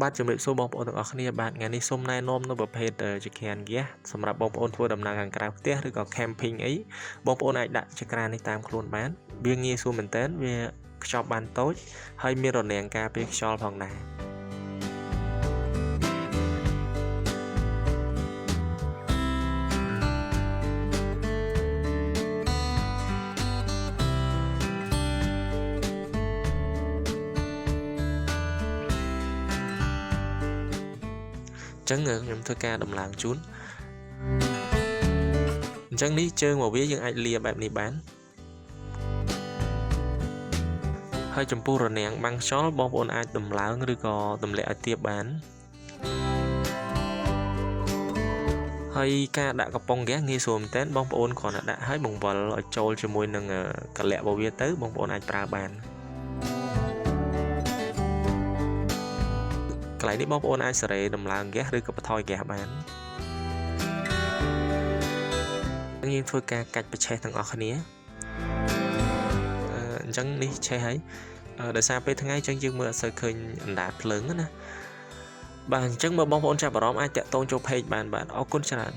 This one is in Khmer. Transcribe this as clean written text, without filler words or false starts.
បាទជំរាបសួរបងប្អូនទាំងអស់គ្នាបាទថ្ងៃនេះសូមណែនាំនៅប្រភេទជាក្រានហ្គាសសម្រាប់បងប្អូនធ្វើដំណើរខាងក្រៅផ្ទះឬក៏ camping អីបងប្អូនអាចដាក់ជាក្រាននេះតាមខ្លួនបានវាងាយស្រួលមែនទែនវាខ្ចប់បានតូចហើយមានរនាំងការពារខ្យល់ផងដែរចឹងខ្ញុំធ្វើការដំឡើងជូនអញ្ចឹងនេះជើងមកវាយើងអាចលាបែបនេះបានហើយចំពោះរនាំងបាំងខ្យល់បងប្អូនអាចដំឡើងឬក៏ទម្លាក់ឲ្យទាបបានហើយការដាក់កំប៉ុងហ្គាសងាយស្រួលមែនទែនបងប្អូនគ្រាន់តែដាក់ឲ្យបង្វិលឲ្យចូលជាមួយនឹងកលាក់របស់វាទៅបងប្អូនអាចប្រើបានកន្លែងនេះបងប្អូនអាចសេរីដំឡើងហ្គាសឬក៏បន្ថយហ្គាសបានយើងធ្វើការកាច់ប្រឆេះទាំងអស់គ្នាអញ្ចឹងនេះឆេះហើយដោយសារពេលថ្ងៃអញ្ចឹងយើងមើលអត់សូវឃើញអណ្ដាតភ្លើងណាបាទអញ្ចឹងបើបងប្អូនចាប់អារម្មណ៍អាចតាក់ទងចូល page បានបាទអរគុណច្រើន